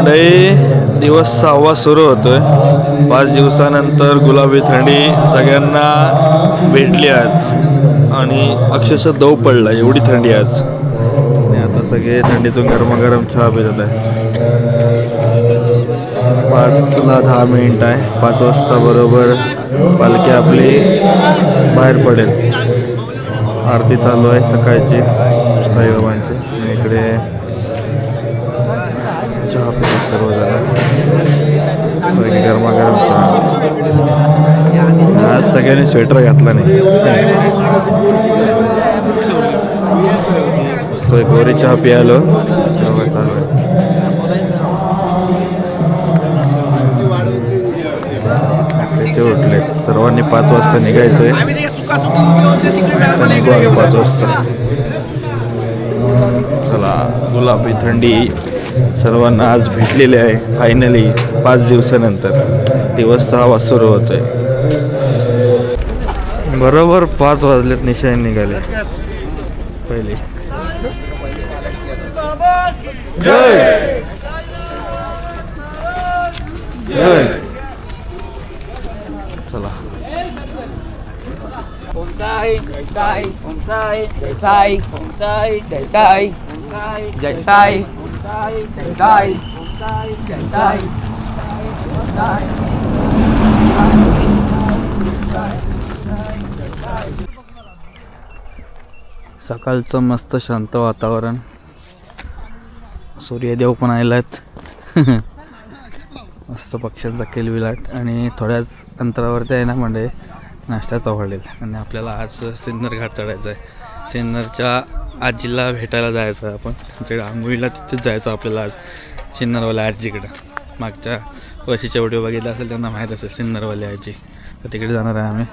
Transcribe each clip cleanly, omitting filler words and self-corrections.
मंडळी दिवस 6वा सुरू होतोय. 5 दिवसानंतर गुलाबी थंडी सगळ्यांना भेटली आज आणि अक्षरशः दव पडला एवढी थंडी आज. आणि आता सगळे थंडीतून गरमागरम चहा पितात आहे. 5ला 10 मिनिट आहे. 5 वाजता बरोबर पालखी आपली बाहेर पडेल. आरती चालू आहे सकाळची साईबाबांची. इकडे चहा पितात सर्वजण. सगळे गरमागरम चहा. आज सगळ्यांनी स्वेटर घातला नाही. गोरी चहा प्यायलो चालू आहे. उठले सर्वांनी 5 वाजता निघायचंय. 5 वाजता चला. गुलाबी थंडी सर्वांना आज भेटलेली आहे फायनली 5 दिवसानंतर. दिवस 6 वाजता सुरू होतोय. बरोबर 5 वाजलेत. निशाने निघाले पहिले. जय जय. चला. सकाळचं मस्त शांत वातावरण. सूर्यदेव पण आलेत. मस्त पक्ष्यांचा किलबिलाट. आणि थोड्याच अंतरावरती आहे ना म्हणजे नाश्त्याचा हॉटेल. आणि आपल्याला आज सिन्नर घाट चढायचा आहे. सिन्नरच्या आजीला भेटायला जायचं आहे आपण. तिकडे आंघोळीला तिथेच जायचं आपल्याला आज. सिन्नरवाल्या आजीकडं. मागच्या वर्षीच्या व्हिडिओ बघितला असेल त्यांना माहीत असेल सिन्नरवाली आजी. तर तिकडे जाणार आहे आम्ही.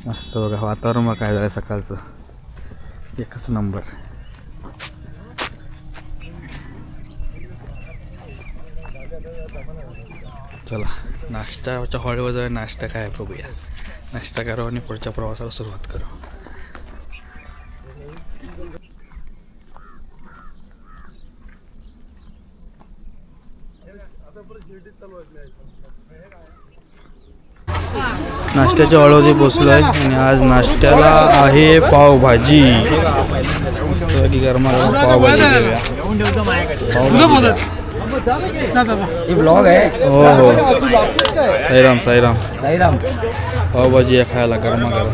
मस्त बघा वातावरण मग काय झालं सकाळचं एकच नंबर. चला नाश्त्याच्या हॉटेलवर जाऊया. नाश्ता काय बघूया. नाश्ता करू आणि पुढच्या प्रवासाला सुरुवात करू. नाश्त्याच्या हॉटेलवरती पोचलो आहे. आणि आज नाश्त्याला आहे पावभाजी. मस्त गरमागरम पावभाजी घेऊया. ब्लॉग आहे. हो हो. साईराम साईराम साईराम. पावभाजी आहे खायला गरमागरम.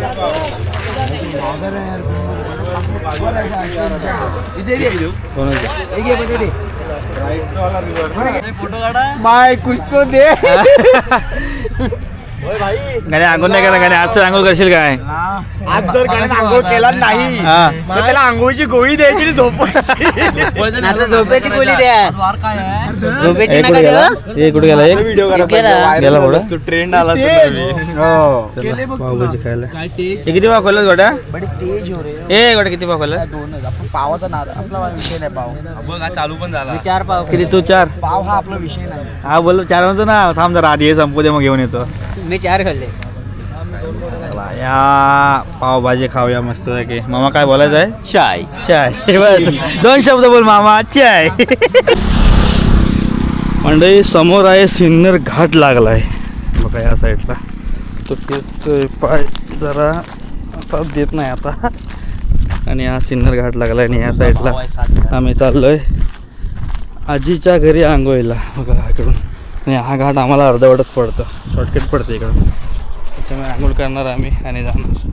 माय कुछ तो दे. गाणे आंघोळ नाही केला. गाणे आज आंघोळ करशील काय? आज जर गाण्यात आंघोळ केला नाही तर त्याला आंघोळीची गोळी द्यायची. झोपायची. झोपेची गोळी द्या. झोपेची नका देऊ. हे कुठे गेला? एक व्हिडिओ गेला पुढं. तो ट्रेंड आला. पावभाजी खायला. हे किती पाव खोललं गोट्या? बडे तेज हो रे. ए गोट्या किती पाव खोललं? 2च. आपण पावाचा नाद आपला विषय नाही. पाव बघ चालू पण झाला. 4 पाव. किती तू? 4. पाव हा आपला विषय नाही. हा बोल 4 म्हणतो ना. थांब जरा आधी हे संपू दे मग घेऊन येतो. मी 4 खाल्ले. या पावभाजी खाऊया मस्त की. मामा काय बोलायचं आहे? चाय चाय. बस 2 शब्द बोल मामा. चाय. मंडळी समोर आहे सिन्नर घाट लागलाय बघा या साईडला. तो तेच पाय जरा साथ देत नाही आता. आणि हा सिन्नर घाट लागलाय. आणि या साईडला आम्ही चाललोय आजीच्या घरी आंघोळीला बघा इकडून. आणि हा घाट आम्हाला अर्धवटच पडतो. शॉर्टकट पडतं इकडून. त्याच्यामुळे आंघोळ करणार आम्ही आणि जाणार.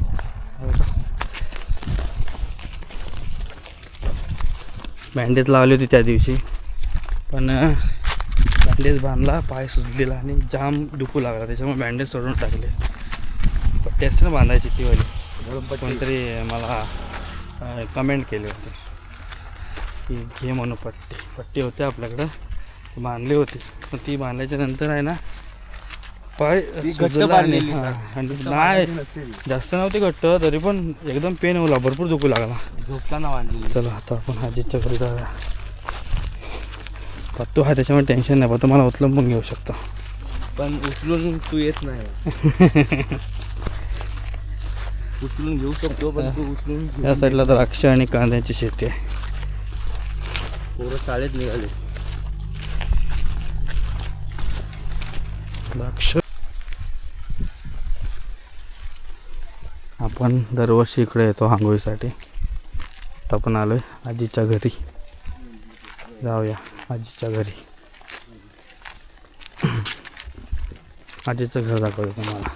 बँडेज लावली होती त्या दिवशी पण बँडेज बांधला. पाय सुजलेला आणि जाम दुखू लागला. त्याच्यामुळे बँडेज सोडून टाकले. पट्टी असते ना बांधायची ती वाली. कोणतरी मला कमेंट केले होते की घे म्हणून पट्टी होते आपल्याकडं. ती बांधली होती. पण ती बांधल्याच्या नंतर आहे ना पाय सुजला. आणि नाही जास्त नव्हती घट्ट तरी पण एकदम पेन होला. भरपूर दुखू लागला. झोपताना बांधली. चला आता आपण आजीच्या घरी जाऊया. पत्तू हा त्याच्यामुळे टेन्शन नाही. पत्तू मला उचलून पण घेऊ शकतो. पण उचलून तू येत नाही. उचलून घेऊ शकतो पण तू उचलून. या साईडला द्राक्ष आणि कांद्याची शेती आहे. पोरं शाळेत निघाले. द्राक्ष. आपण दरवर्षी इकडे येतो आंघोळीसाठी. आता आपण आलोय आजीच्या घरी. जाऊया आजीच्या घरी. आजीचं घर दाखवतो तुम्हाला.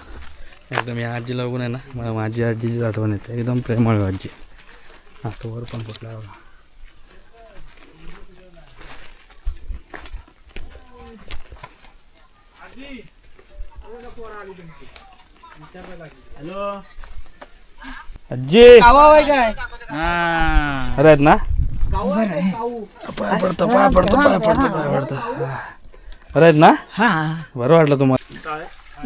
एकदम या आजीला बघून आहे ना मला माझी आजीची आठवण येते. एकदम प्रेमळ आजी. हा तो वर पण कुठला बघा. हॅलो आजी काय अरे आहेत ना. पाय पडतो पाय पडतो पाय पडतो पाय पडतो. अरे आहेत ना. बरं वाटलं तुम्हाला.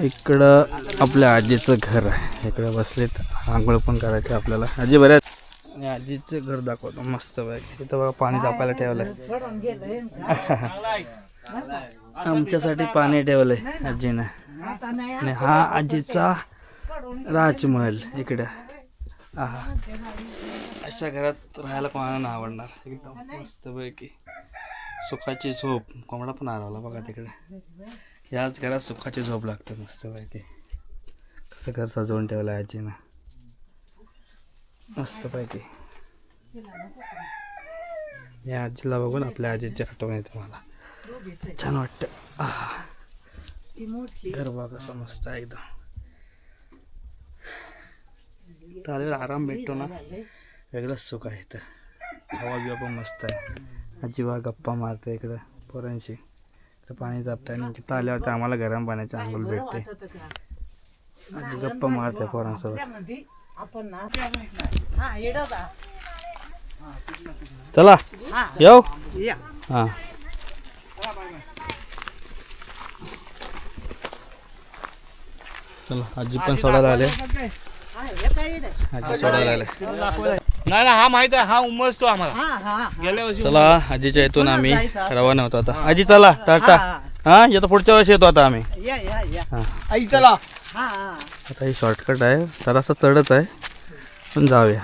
इकडं आपल्या आजीचं घर आहे. इकडे बसलेत आंघोळ पण करायचे आपल्याला. आजी बऱ्या आहेत. आणि आजीचं घर दाखवतो मस्त पैकी. इथं बघा पाणी तापायला ठेवलंय. आमच्यासाठी पाणी ठेवलंय आजीनं. आणि हा आजीचा राजमहल इकडं. अशा घरात राहायला कोणाला नाही आवडणार. एकदम मस्त पैकी सुखाची झोप. कोंबडा पण आला बघा तिकडे. याच घरात सुखाची झोप लागते मस्त पैकी. कसं घर सजवून ठेवलं आहे आजीनं मस्त पैकी. या आजीला बघून आपल्या आजीची आठवण येते मला. छान वाटतं. घर बघा कसं मस्त आहे एकदम. चालेल आराम भेटतो ना वेगळंच सुख आहे इथं. हवा बिवा पण मस्त आहे. आजी बा गप्पा मारते इकडं पोरांशी. पाणी तापतं आणि तिथं आल्यावर आम्हाला गरम पाण्याची आंघोळ भेटते. आजी गप्पा मारते पोरांसोबत. चला येऊ. हां चला आजी पण सोडायला आले. आजी सोडायला आले. नाही हा माहित आहे. हा उमजतो आम्हाला गेल्या वर्षी. चला आजीच्या इथून आम्ही रवाना होतो आता. आजी चला टाटा. हा येतो पुढच्या वर्षी येतो आता आम्ही. आई चला. आता ही शॉर्टकट आहे. जरासा चढच आहे पण जाऊया.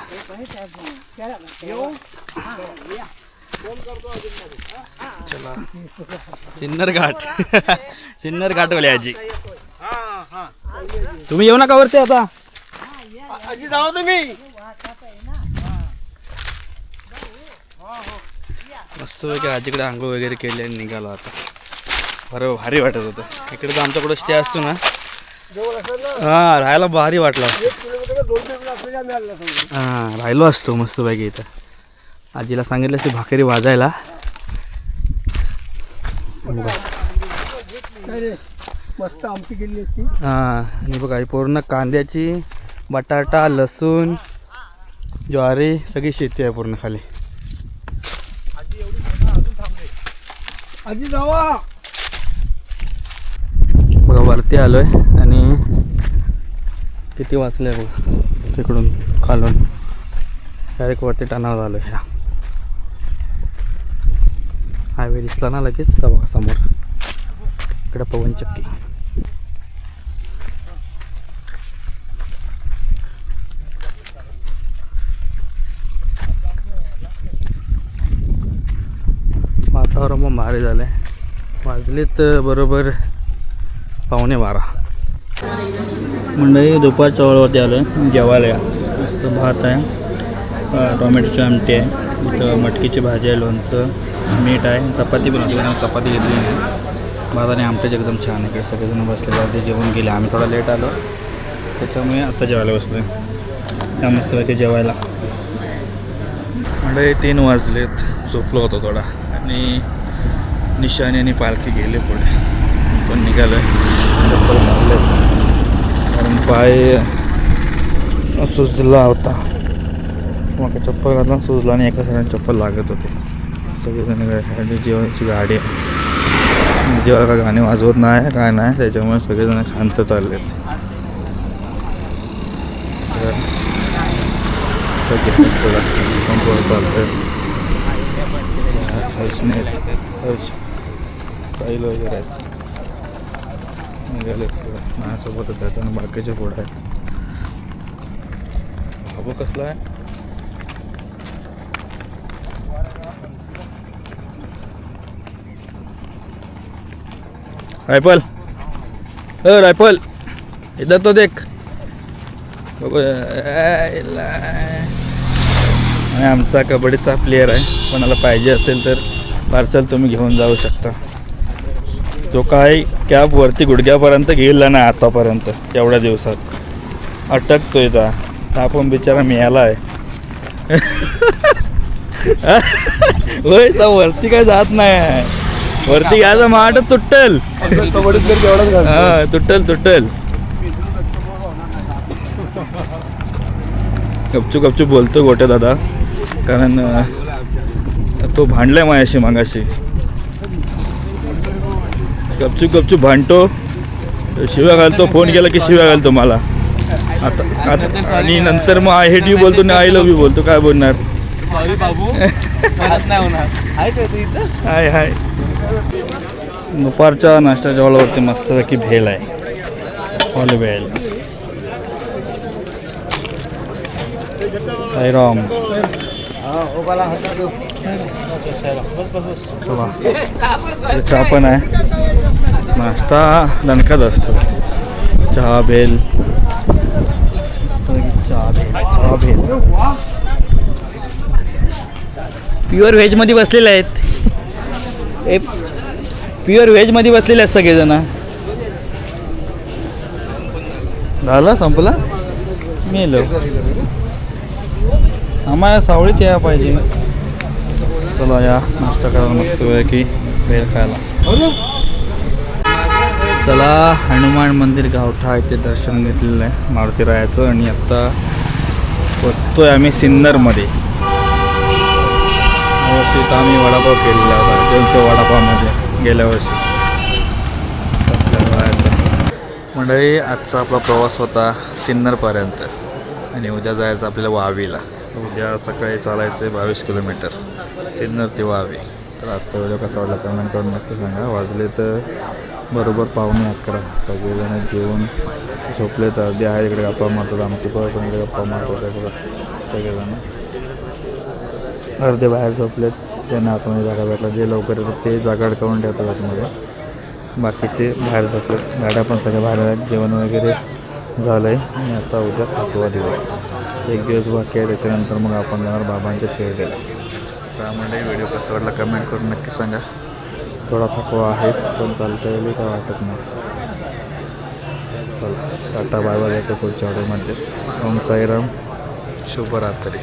चला सिन्नर घाट. सिन्नर घाटवाले आजी. तुम्ही येऊ नका वरती आता. आजी जाऊ तुम्ही. मस्त पैकी आजीकडे आंघोळ वगैरे केली आणि निघालो आता. बरं भारी वाटत होतं. इकडे तर आमच्याकडं स्टे असतो ना. हां राहायला भारी वाटलं. हां राहिलो असतो मस्त पैकी इथं. आजीला सांगितलं की भाकरी वाजायला. मस्त आमची गेली असती. हां आणि बघा पूर्ण कांद्याची बटाटा लसूण ज्वारी सगळी शेती आहे पूर्ण खाली. आजी जावा. बघा वरती आलोय आणि किती वाजले बघा. तिकडून खालून डायरेक्ट वरती टणावर आलोय. ह्या हायवे दिसला ना लगेच का बघा समोर. इकडे पवनचक्की. वातावरण पण भारी झालं आहे. वाजलेत बरोबर 11:15. मंडळी दुपारच्या वेळेवरती आलो आहे जेवायला. या मस्त भात आहे, टोमॅटोची आमटी आहे, इथं मटकीची भाजी आहे, लोणचं, मीठ आहे, चपाती पण होती. चपाती घेतली नाही. भात आणि आमटीच एकदम छान आहे. सगळेजण बसले होते जेवण गेले. आम्ही थोडा लेट आलो त्याच्यामुळे आत्ता जेवायला बसलो आहे. त्या मस्तपैकी जेवायला. मंडळी 3 वाजलेत. झोपलो होतो थोडा आणि निशाणी आणि पालखी गेले पुढे. पण निघालो आहे. चप्पल घातले कारण पाय सुजला होता. मग चप्पल घातला सुजला आणि एका साईडने चप्पल लागत होते. सगळेजण जेवणाची गाडी आहे. जेव्हा का गाणे वाजवत नाही काय नाही त्याच्यामुळे सगळेजण शांत चाललेत. संपूर्ण चालतात. साईल वगैरे आहेत निघाले पुढं. माझ्यासोबतच आहेत आणि बाकीचे पुढं आहेत. बाबू कसला आहे. रायफल रायफल इधर तो देख बघू. आणि आमचा कबड्डीचा प्लेअर आहे, कोणाला पाहिजे असेल तर पार्सल तुम्ही घेऊन जाऊ शकता. तो काय कॅब वरती गुडघ्यापर्यंत गेला नाही आतापर्यंत, एवढ्या दिवसात अटकतोय का. आपण बिचारा मिळाला आहे. होय तर वरती काय जात नाही, वरती घ्यायचं माट तुटल. हा तुटल. गपचूप बोलतो गोट्या दादा, कारण तो भांडलाय माझ्याशी मागाशी. गपचूप भांडतो, शिव्या घालतो, फोन केला की शिव्या घालतो मला. आता आणि नंतर मग आय हेट यू बोलतो ना आय लव्ह यू बोलतो. काय बोलणार. सॉरी बाबू, परत नाही होणार. आहे का तू इथं? हाय. दुपारच्या नाश्ता जेवणावरती मस्तपैकी भेल आहे, फॉल भेल. साईराम. चहा पण आहे, नाश्ता दणकाच असतो. चहा भेल. प्युअर व्हेजमध्ये बसलेले आहेत. प्युअर व्हेजमध्ये बसलेले आहेत सगळेजण. झालं संपला मेलो. आम्हाला सावळीत या पाहिजे. चला या नाश्ता करायला मस्त वेळ की भेळ खायला. चला हनुमान मंदिर गावठा इथे दर्शन घेतलेलं आहे मारुतीरायाचं. आणि आत्ता पोचतोय आम्ही सिन्नरमध्ये. यावर्षी तर आम्ही वडापाव केलेला होता, जलच्या वडापावमध्ये गेल्या वर्षी. मंडळी आजचा आपला प्रवास होता सिन्नरपर्यंत आणि उद्या जायचं आपल्याला वावीला. उद्या सकाळी चालायचं 22 किलोमीटर सिन्नर ते वावी. तर आजचा व्हिडिओ कसा वाटला कमेंट करून नक्की सांगा. वाजले तर बरोबर 11:15. सगळेजण जेवून झोपले तर अर्धे आहे इकडे गप्पा मारतात, आमची पण इकडे गप्पा मारतात सगळेजण. अर्धे बाहेर झोपलेत, त्यांना आतमध्ये जागा भेटला. जे लवकर येतात ते जागा अडकवून ठेवतात आतमध्ये, बाकीचे बाहेर झोपलेत. गाड्या पण सगळ्या बाहेर आहेत. जेवण वगैरे झालं आहे आणि आता उद्या 7वा दिवस. एक दिवस बाकी आहे, त्याच्यानंतर मग आपण जाणार बाबांच्या शिर्डीला. त्यामुळे व्हिडिओ कसा वाटला कमेंट करून नक्की सांगा. थोडा थकवा आहेच पण चालता येईल काय वाटत नाही. चला टाटा बाय बाय, पुढच्या व्हिडिओमध्ये. ओम साईराम, शुभरात्री.